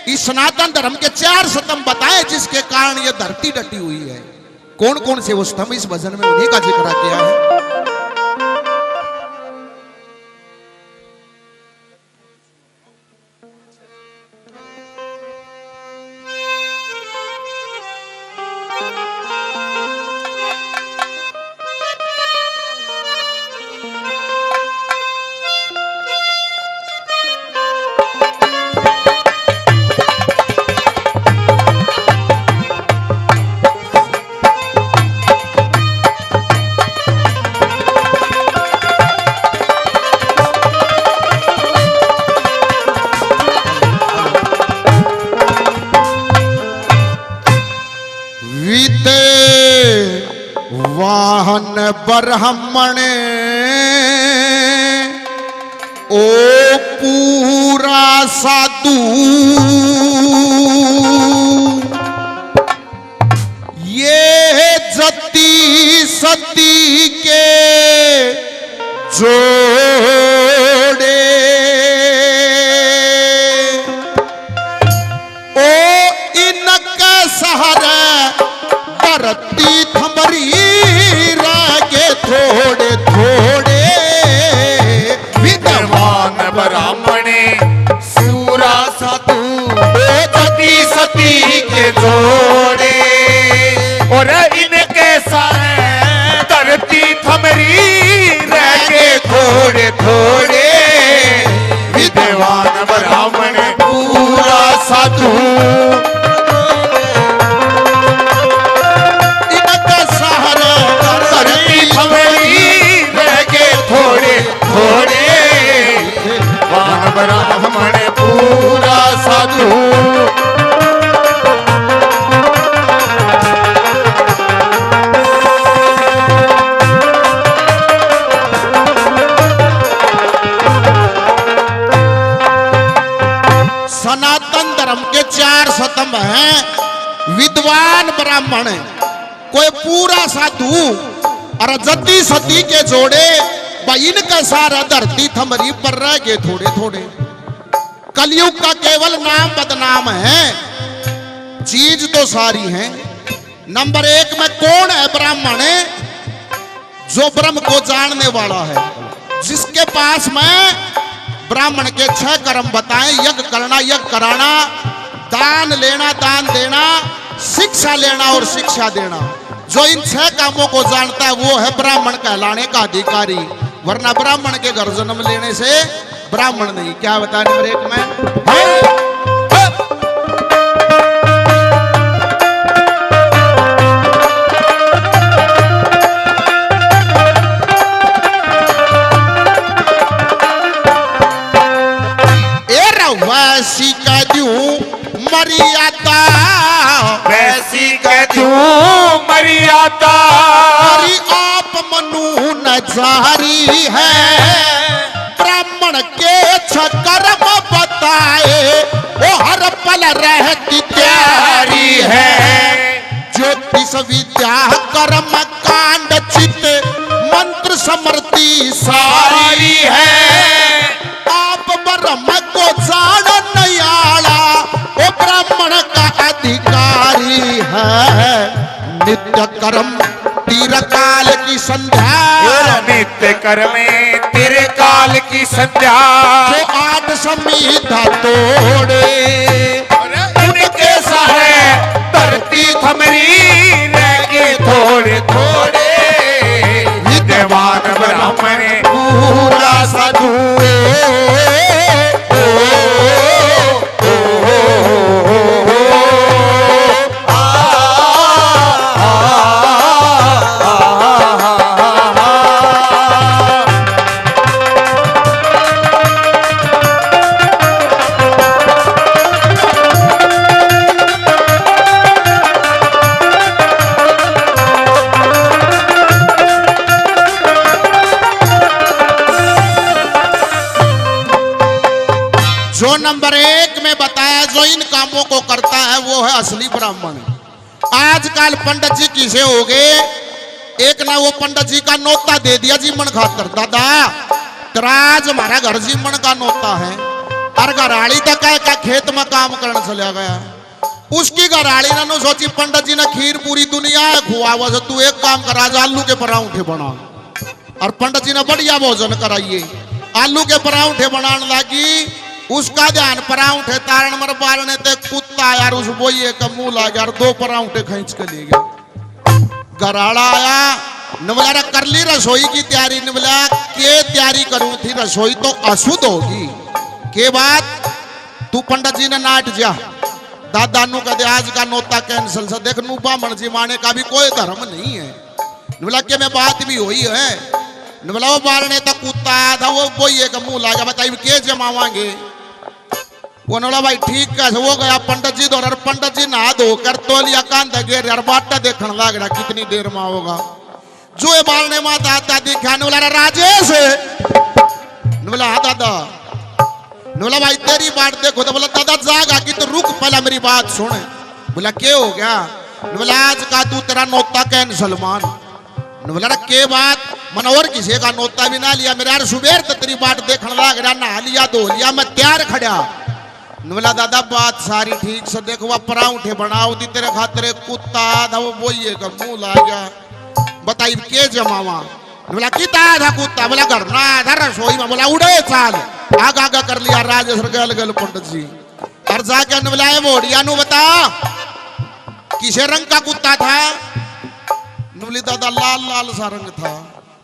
इस सनातन धर्म के 4 स्तंभ बताए जिसके कारण यह धरती डटी हुई है। कौन कौन से वो स्तंभ इस भजन में उन्हीं का जिक्र किया है। वाहन ब्राह्मणे ओ पूरा साधु ये जति सती के जोड़े ओ इनका सहारा धरती थमरी रागे थोड़े थोड़े विद्वान ब्राह्मणे सूरा साधु सती सती के जोड़े और इनके सारे धरती थमरी रागे थोड़े थोड़े विद्वान ब्राह्मण पूरा साधु ब्राह्मण पूरा साधु सनातन धर्म के 4 स्तंभ हैं। विद्वान ब्राह्मण, कोई पूरा साधु और जति सती के जोड़े, इनका सारा धरती थमरी पर रह गए थोड़े थोड़े। कलयुग का केवल नाम बदनाम है, चीज तो सारी है। नंबर 1 में कौन है ब्राह्मण? जो ब्रह्म को जानने वाला है, जिसके पास में ब्राह्मण के 6 कर्म बताए। यज्ञ करना, यज्ञ कराना, दान लेना, दान देना, शिक्षा लेना और शिक्षा देना। जो इन 6 कामों को जानता है वो है ब्राह्मण कहलाने का अधिकारी। वरना ब्राह्मण के घर जन्म लेने से ब्राह्मण नहीं। क्या बताया नंबर 1 में? वैसी कह दूं मरियाता, वैसी कह दूं मरियाता, हरि आप मनु न जारी है। ब्राह्मण के 6 कर्म बताए, वो हर पल रहती तैयारी है। ज्योतिष विद्या कर्म कांड चित मंत्र समृद्धि सारी है। आप ब्रह्म को जान नयाला, वो ब्राह्मण का अधिकारी है। नित्य कर्म तीरकाल की संध्या, नित्य कर्मे तीरकाल की संध्या, जो 8 संविधा तोड़े उनके सहारे धरती थमरी रह थोड़े थोड़े। विद्वान ब्राह्मण पूरा साधु जो नंबर 1 में बताया, जो इन कामों को करता है वो है असली ब्राह्मण। आजकल पंडित जी किसे हो गए, एक ना वो पंडित जी का नोता दे दिया जी मन खातर। दादा तराज हमारा घर जी मन का नोता है, और घराड़ी तक कह का खेत में काम करने चला गया। उसकी घराड़ी ने सोची पंडित जी ने खीर पूरी दुनिया है खुआवा, तू एक काम कर आज आलू के परांठे बना। और पंडित जी ने बढ़िया भोजन कराइए, आलू के परांठे बनाने लगी। उसका ध्यान परांठे तारण मर बारने ते कुत्ता यार उस बोइये का मुंह ला यार 2 परांठे खींच के ले गया। घराड़ा आया नवला कर ली रसोई की तैयारी। नवला के तैयारी करूं थी, रसोई तो अशुद्ध होगी के बाद तू पंडित जी ने नाट जा। दादा नु कहते आज का नोता कैंसिल से देख नू ब्राह्मण जी माने का भी कोई धर्म नहीं है। नवला के में बात भी हुई है। नवला वो बारने तक कुत्ता था वो बोइये का मुंह लागा बताइए के जमावांगे। वो नवला भाई ठीक कैसे वो गया पंडित जी दौर। पंडित जी नहा धो कर तो लिया कान घेर यार बाटा देखने लग रहा कितनी देर में होगा। जो ये बालने माता आता देखा नवला राजेश नवला हाँ दादा। नवला भाई तेरी बात देखो तो बोला दादा जागा कि तो रुक पहला मेरी बात सुन। बोला क्या हो गया? नवला आज का तू तेरा नोता कैंसिल मान। नवला के बात मनोहर किसी का नोता भी ना लिया मेरे यार सुबेर तो तेरी बात देखने लग रहा नहा लिया धो लिया मैं तैयार खड़ा। नवला दादा बात सारी ठीक से देखो वह परांठे बनाओ दी तेरे खातिर कुत्ता था वो बोइये का मुंह ला गया बताइए के जमावा। बोला किता था कुत्ता? बोला घर ना था रसोई में। बोला उड़े चाल आग आगा कर लिया राजेश गल गल पंडित जी। और जाके नवलाए मोड़िया नु बता किसे रंग का कुत्ता था? नवली दादा लाल लाल सा रंग था।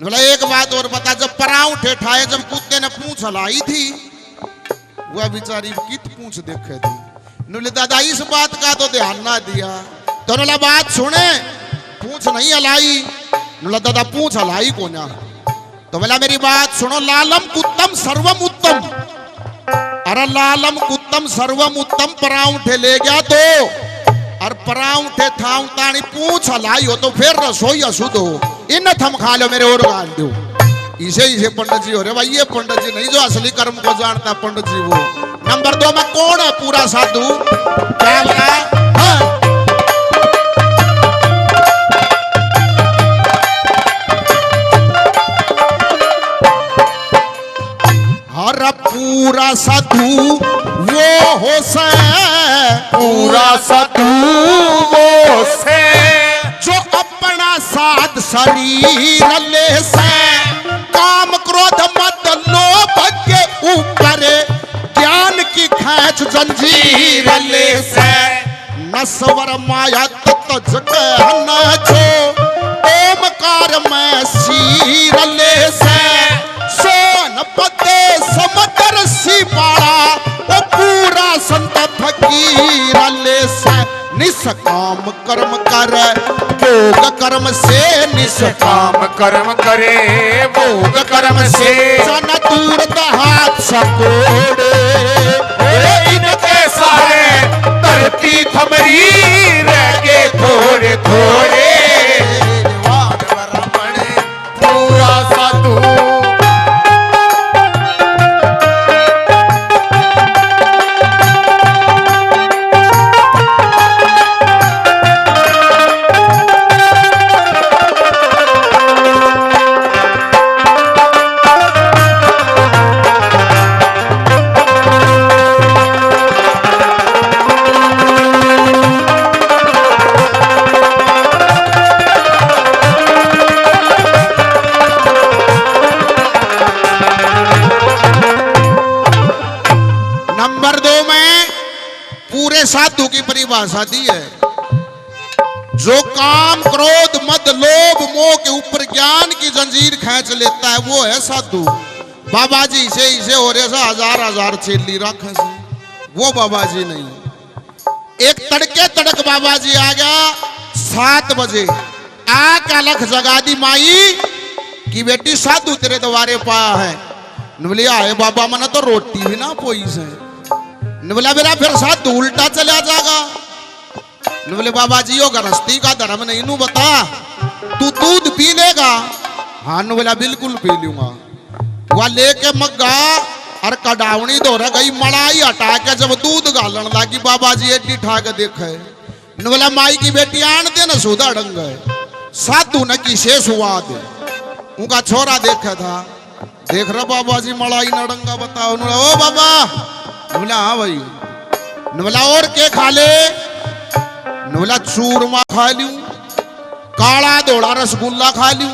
नवला एक बात और बता जब परांठे ठाए जब कुत्ते ने पूंछ हलाई थी वह बेचारी कित पूंछ देखे थी। नवली दादा इस बात का तो ध्यान ना दिया। तो नवला बात सुने पूंछ नहीं हलाई। नवला दादा पूंछ हलाई को ना। तो बोला मेरी बात सुनो लालम कुत्तम सर्वम उत्तम। अरे लालम कुत्तम सर्वम उत्तम परांठे ले गया तो और परांठे थाऊ तानी पूंछ हलाई हो तो फिर रसोई अशुद्ध हो। इन थम खा लो मेरे और गाल दो। इसे इसे पंडित जी हो रहे भाई ये पंडित जी नहीं जो असली कर्म को जानता पंडित जी वो। नंबर 2 में कौन है पूरा साधु? क्या बोला? हाँ। हर पूरा साधु वो हो से पूरा साधु वो से जो अपना साध शरीर ले से काम क्रोध मत लोभ के ऊपर ज्ञान की खैच जंजीर ले से नस्वर माया तत्व जगह न जो ओमकार में सीर ले से सोन पते समकर सी पाड़ा वो पूरा संत फकीर ले से निष्काम कर्म कर भोग कर्म से निष्काम कर्म करे भोग कर्म से जन दूर हाथ सकोड़े इनके सारे धरती थमरी रह गए थोड़े थोड़े पूरा साधु साधु की परिभाषा दी है जो काम क्रोध मद लोभ मोह के ऊपर ज्ञान की जंजीर खींच लेता है वो है साधु। बाबा जी इसे हो रहे हजार हजार चेली रखे से वो बाबा जी नहीं। एक तड़के तड़क बाबा जी आ गया 7 बजे आका लख जगा दी माई की बेटी साधु तेरे द्वारे पाया है। नवलिया है बाबा मना तो रोटी भी ना पोई से। नवला मेरा फिर साधु उल्टा चला जाएगा। नवले बाबा जी यो गृहस्थी का धर्म नहीं नू बता तू दूध पी लेगा? हाँ नवला बिल्कुल पी लूंगा। वह लेके मग्गा और कडावनी दो गई मलाई हटा के जब दूध गालन लगी बाबा जी एडी ठा के देखे। नवला माई की बेटी आन दे न सुधा डंग साधु न की शेष हुआ दे उनका छोरा देखा था देख रहा बाबा जी मलाई न डंगा बताओ। ओ बाबा बोला हाँ भाई। ने बोला और के खा ले? ने बोला चूरमा खा लूं, काला धोड़ा रसगुल्ला खा लूं,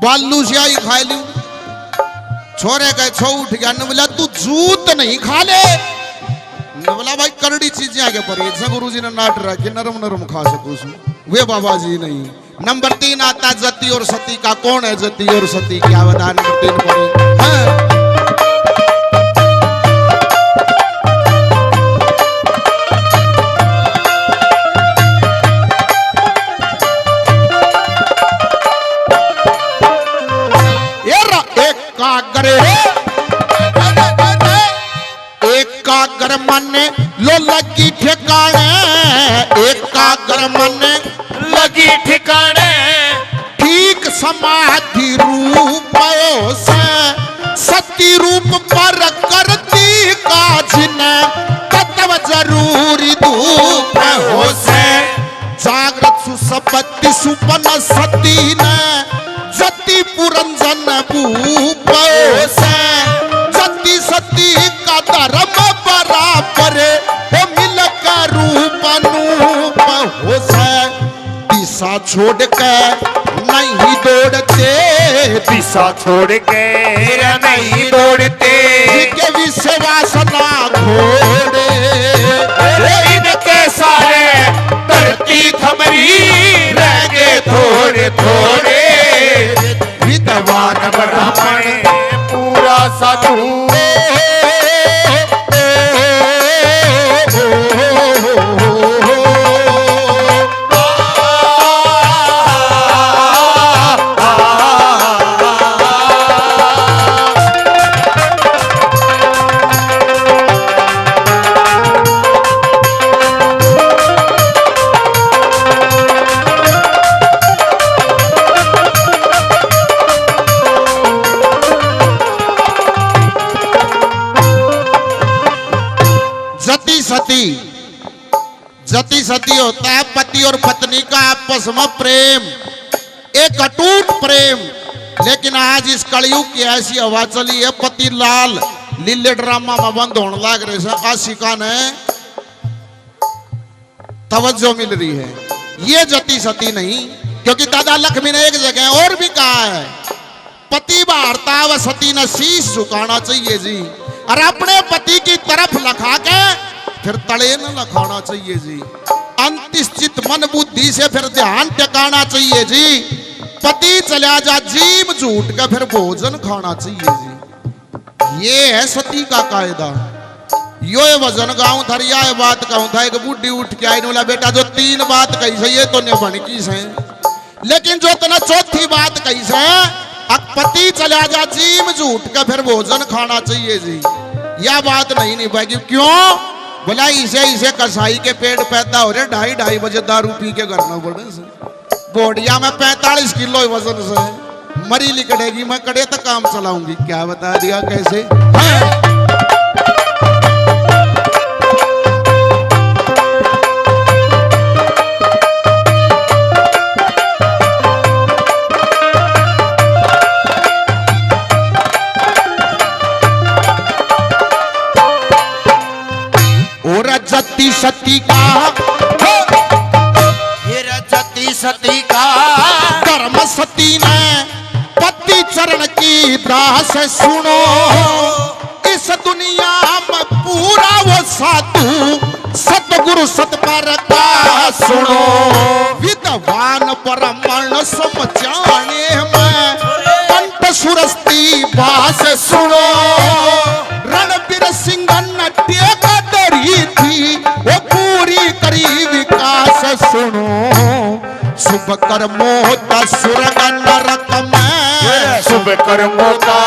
बालू स्याही खा लूं। छोरे कहे छो उठ गया। ने बोला तू जूत नहीं खा ले? ने बोला भाई करड़ी चीजें आगे पर गुरु जी ने नाट रखी, नरम नरम खा सकूं। वे बाबा जी नहीं। नंबर 3 आता जति और सती का। कौन है जति और सती? क्या बता नंबर 3 पर? हाँ। एकाग्र मन लो लगी ठिकाने, एकाग्र मन लगी ठिकाने, ठीक समाधि रूप से सती रूप पर करती काजिन तत्व जरूरी धूप हो से। जागृत सुसपत्ति सुपन सती न जति पुरंजन भूप से। जति सती का धर्म बराबर हो मिल का रूप अनूप हो से। दिशा छोड़ के नहीं दौड़ते, दिशा छोड़ के नहीं दौड़ते, के विश्वास ना खोड़े। इनके सारे धरती थमरी रह गए थोड़े थोड़े। विद्वान ब्राह्मण पूरा साधु, जति सती होता है पति और पत्नी का आपस में प्रेम, एक अटूट प्रेम। लेकिन आज इस कलयुग की ऐसी हवा चली है, पति लाल लीले ड्रामा में बंद होने लग रहे। आशिका ने तवज्जो मिल रही है, ये जति सती नहीं। क्योंकि दादा लक्ष्मी ने एक जगह और भी कहा है, पति बारता व सती ने शीश झुकाना चाहिए जी। और अपने पति की तरफ लखा के फिर तले न लखाना चाहिए जी। अंतिश्चित मन बुद्धि से फिर ध्यान टिकाना चाहिए जी। पति चला जा जीम झूठ का फिर भोजन खाना चाहिए जी। ये है सती का कायदा। यो वजन गाँव धरिया है बात कहूं था। एक बुढ़ी उठ के आई, बोला बेटा जो 3 बात कही से ये तो नहीं बनकी से, लेकिन जो तना चौथी बात कही से अब पति चला जा जीम झूठ का फिर भोजन खाना चाहिए जी। यह बात नहीं निभाएगी। क्यों? बोला इसे कसाई के पेट पैदा हो रहे 2:30 बजे दारू पी के करना पड़े से। बोडिया में 45 किलो वजन से मरी लिकड़ेगी, मैं कड़े तक काम चलाऊंगी। क्या बता दिया कैसे? हाँ? जति सती का जति सती का कर्म सती ने पति चरण की दास सुनो। इस दुनिया में पूरा वो साधु सतगुरु सतपर का सुनो। विद्वान ब्राह्मण सब जाने में कंठ सुरस्ती बास सुनो। रणबीर सिंह नट्य का थी वो पूरी करी विकास सुनो। शुभ कर्मों का सुरग नरक में, शुभ कर्मों का